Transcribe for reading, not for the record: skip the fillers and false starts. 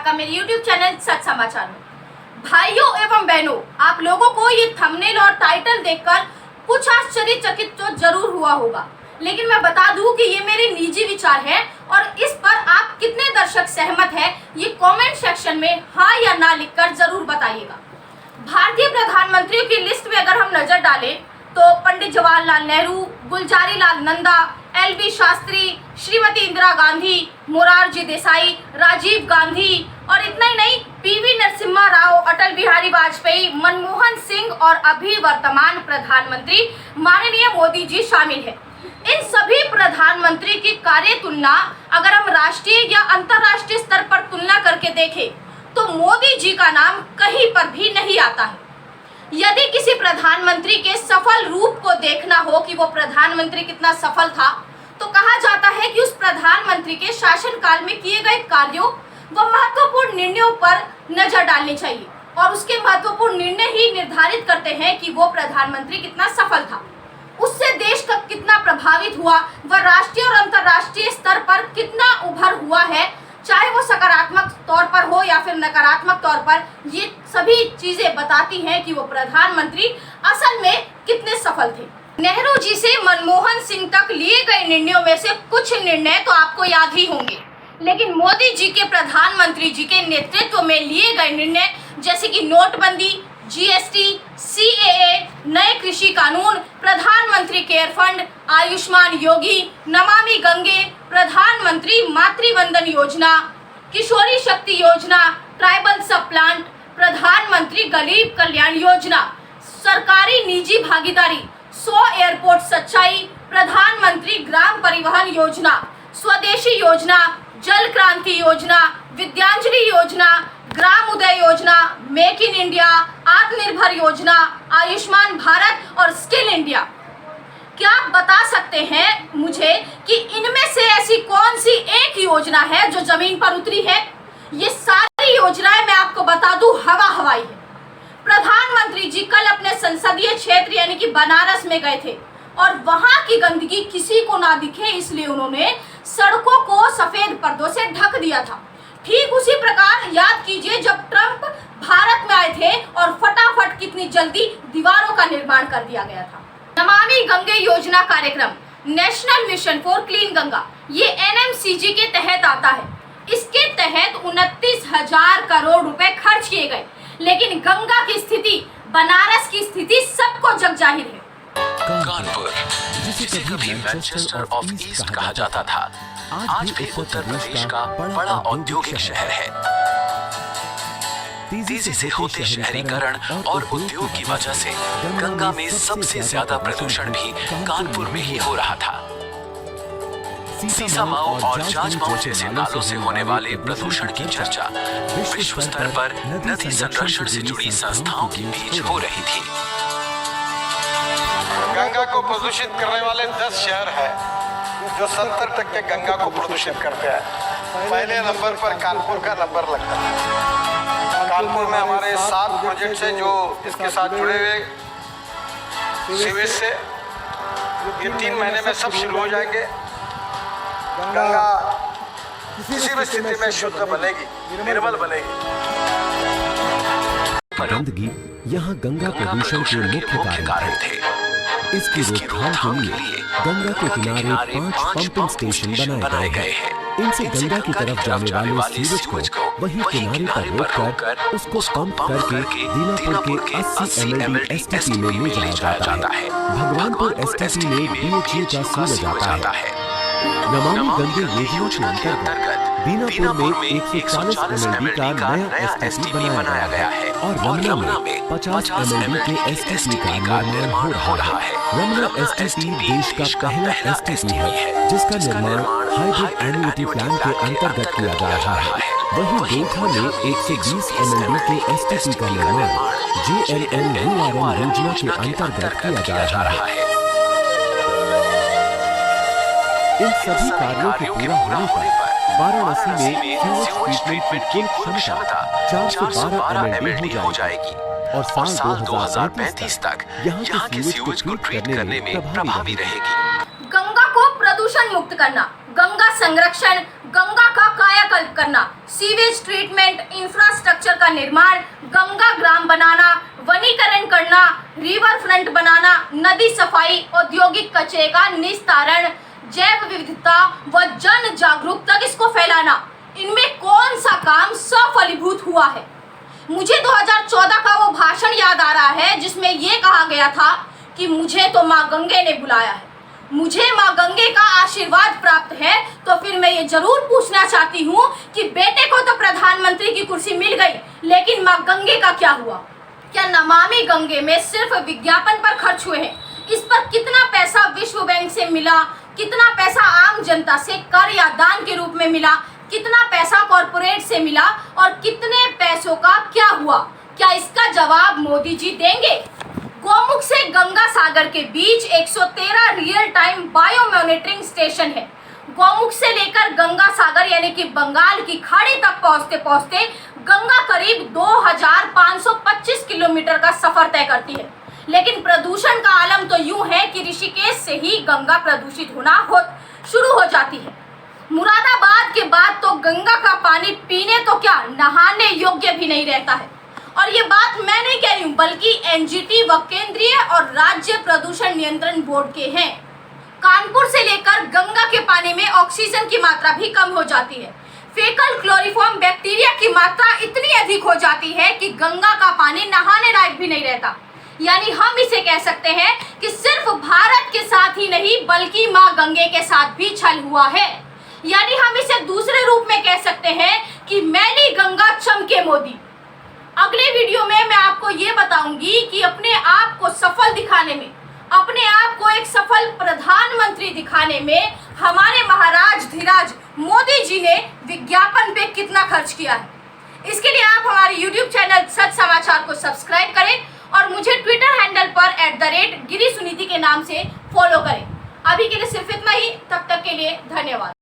का मेरे YouTube channel सच समाचार में। भाइयों एवं बहनों, आप लोगों को ये थंबनेल और टाइटल देखकर कुछ आश्चर्यचकित तो जरूर हुआ होगा, लेकिन मैं बता दूं कि ये मेरे निजी विचार है और इस पर आप कितने दर्शक सहमत हैं ये कमेंट सेक्शन में हाँ या ना लिखकर जरूर बताइएगा। भारतीय प्रधानमंत्रियों की लिस्ट में अगर हम नजर डालें तो पंडित जवाहरलाल नेहरू, गुलजारीलाल नंदा, एल.बी. शास्त्री, श्रीमती इंदिरा गांधी, मोरारजी देसाई, राजीव गांधी और इतना ही नहीं, पी.वी. नरसिम्हा राव, अटल बिहारी वाजपेयी, मनमोहन सिंह और अभी वर्तमान प्रधानमंत्री माननीय मोदी जी शामिल हैं। इन सभी प्रधानमंत्री की कार्य तुलना अगर हम राष्ट्रीय या अंतर्राष्ट्रीय स्तर पर तुलना करके देखें तो मोदी जी का नाम कहीं पर भी नहीं आता है। यदि किसी प्रधानमंत्री के सफल रूप को देखना हो कि वो प्रधानमंत्री कितना सफल था, तो कहा जाता है कि उस प्रधानमंत्री के शासनकाल में किए गए कार्यों व महत्वपूर्ण निर्णयों पर नजर डालनी चाहिए और उसके महत्वपूर्ण निर्णय ही निर्धारित करते हैं कि वो प्रधानमंत्री कितना सफल था, उससे देश का कितना प्रभावित हुआ व राष्ट्रीय और अंतर्राष्ट्रीय स्तर पर कितना उभर हुआ है, चाहे वो सकारात्मक तौर पर हो या फिर नकारात्मक तौर पर। ये सभी चीजें बताती हैं कि वो प्रधानमंत्री असल में कितने सफल थे। नेहरू जी से मनमोहन सिंह तक लिए गए निर्णयों में से कुछ निर्णय तो आपको याद ही होंगे, लेकिन मोदी जी के प्रधानमंत्री जी के नेतृत्व में लिए गए निर्णय जैसे कि नोटबंदी, जीएसटी, सीएए, नए कृषि कानून, प्रधानमंत्री केयर फंड, आयुष्मान योगी, नमामि गंगे, प्रधानमंत्री मातृवंदन योजना, किशोरी शक्ति योजना, ट्राइबल सब प्लांट, प्रधानमंत्री गरीब कल्याण योजना, सरकारी निजी भागीदारी, 100 एयरपोर्ट सच्चाई, प्रधानमंत्री ग्राम परिवहन योजना, स्वदेशी योजना, जल क्रांति योजना, विद्यांजलि योजना, ग्राम उदय योजना, मेक इन इंडिया, आत्मनिर्भर योजना, आयुष्मान भारत और स्किल इंडिया। क्या आप बता सकते हैं मुझे कि इनमें से ऐसी कौन सी एक योजना है जो जमीन पर उतरी है? ये सारी योजनाएं मैं आपको बता दूं हवाई है। प्रधानमंत्री जी कल अपने संसदीय क्षेत्र यानी कि बनारस में गए थे और वहां की गंदगी किसी को ना दिखे इसलिए उन्होंने सड़कों को सफेद पर्दों से ढक दिया था। ठीक उसी प्रकार याद कीजिए जब ट्रंप भारत में आए थे और फटाफट कितनी जल्दी दीवारों का निर्माण कर दिया गया था। नमामि गंगे योजना कार्यक्रम, national mission for clean Ganga, ये एनएमसीजी के तहत आता है। इसके तहत 29,000 करोड़ रुपए खर्च किए गए, लेकिन गंगा की स्थिति, बनारस की स्थिति सबको जग जाहिर है। कानपुर, जिसे कभी मैनचेस्टर ऑफ ईस्ट कहा जाता था, आज भी उत्तर प्रदेश का बड़ा औद्योगिक शहर है। तेजी से होते शहरीकरण और उद्योग की वजह से गंगा में सबसे ज्यादा प्रदूषण भी कानपुर में ही हो रहा था। सीसामाऊ और जाजमाऊ जैसे नालों से होने वाले प्रदूषण की चर्चा विश्व स्तर पर नदी संरक्षण से जुड़ी संस्थाओं के बीच हो रही थी। गंगा को प्रदूषित करने वाले 10 शहर हैं जो 70% गंगा को प्रदूषित करते हैं। पहले नंबर पर कानपुर का नंबर लगता है। कानपुर में हमारे 7 प्रोजेक्ट्स हैं जो इसके साथ जुड़े हुए सीवेज से। ये 3 महीने में सब शुरू हो जाएंगे। गंगा किसी भी स्थिति में शुद्ध बनेगी, निर्मल बनेगी। गंदगी यहाँ गंगा प्रदूषण के मुख्य कारण थे। इसकी रोकथाम के लिए गंगा के किनारे 5 पंपिंग स्टेशन बनाए गए हैं। इनसे गंगा की तरफ जाने वाले सीवेज को वही किनारे पर रोककर उसको पंप करके दीनापुर के 80 MLD STP में ले जाया जाता है। भगवानपुर STP में BHA का सीवेज आता है। नमामि गंगे योजना के अंतर्गत दीनापुर में 140 MLD का नया STP बनाया गया है और रमना में 50 MLD के STP का निर्माण हो रहा है। रमना STP देश का पहला STP है जिसका निर्माण हाइब्रिड एन्युटी प्लान के अंतर्गत किया जा रहा है। वहीं गोरखा में 120 MLD के STP का निर्माण JNNURM योजना के अंतर्गत किया जा रहा है। इन सभी कार्यों के पूरा होने पर वाराणसी में सीवेज ट्रीटमेंट की कुल क्षमता 412 MLD हो जाएगी और साल 2035 तक यहाँ के सीवेज को ट्रीट करने में प्रभावी रहेगी। गंगा को प्रदूषण मुक्त करना, गंगा संरक्षण, गंगा का कायाकल्प करना, सीवेज ट्रीटमेंट इंफ्रास्ट्रक्चर का निर्माण, गंगा ग्राम बनाना, वनीकरण करना, रिवर फ्रंट बनाना, नदी सफाई, औद्योगिक कचरे का निस्तारण, जैव विविधता व जन जागरूकता इसको फैलाना, इनमें कौन सा काम सफलीभूत हुआ है? मुझे 2014 का वो भाषण याद आ रहा है जिसमें ये कहा गया था कि मुझे तो माँ गंगे ने बुलाया है, मुझे माँ गंगे का आशीर्वाद प्राप्त है। तो फिर मैं ये जरूर पूछना चाहती हूँ कि बेटे को तो प्रधानमंत्री की कुर्सी मिल गई, लेकिन माँ गंगे का क्या हुआ? क्या नमामि गंगे में सिर्फ विज्ञापन पर खर्च हुए हैं? इस पर कितना पैसा विश्व बैंक से मिला, कितना पैसा आम जनता से कर या दान के रूप में मिला, कितना पैसा कॉरपोरेट से मिला और कितने पैसों का क्या हुआ? क्या इसका जवाब मोदी जी देंगे? गौमुख से गंगा सागर के बीच 113 real time bio monitoring station है। गौमुख से लेकर गंगा सागर यानी कि बंगाल की खाड़ी तक पहुंचते पहुंचते गंगा करीब 2525 किलोमीटर का सफर तय करती है। लेकिन प्रदूषण का आलम तो यूं है कि ऋषिकेश से ही गंगा प्रदूषित होना शुरू हो जाती है। मुरादाबाद के बाद तो गंगा का पानी पीने तो क्या नहाने योग्य भी नहीं रहता है। और ये बात मैं नहीं कह रही हूँ, बल्कि एनजीटी व केंद्रीय और राज्य प्रदूषण नियंत्रण बोर्ड के हैं। कानपुर से लेकर गंगा के पानी में ऑक्सीजन की मात्रा भी कम हो जाती है। फेकल क्लोरीफॉर्म बैक्टीरिया की मात्रा इतनी अधिक हो जाती है कि गंगा का पानी नहाने लायक भी नहीं रहता। यानी हम इसे कह सकते हैं कि सिर्फ भारत के साथ ही नहीं बल्कि माँ गंगे के साथ भी छल हुआ है। यानी हम इसे दूसरे रूप में कह सकते हैं कि मैली गंगा चमके मोदी। अगले वीडियो में मैं आपको ये बताऊंगी कि अपने आप को सफल दिखाने में, अपने आप को एक सफल प्रधानमंत्री दिखाने में हमारे महाराज धीराज मोदी जी ने विज्ञापन पे कितना खर्च किया है। इसके लिए आप हमारे YouTube चैनल सच समाचार को सब्सक्राइब करें और मुझे ट्विटर हैंडल पर @गिरी सुनीति के नाम से फॉलो करें। अभी के लिए सिर्फ इतना ही, तब तक के लिए धन्यवाद।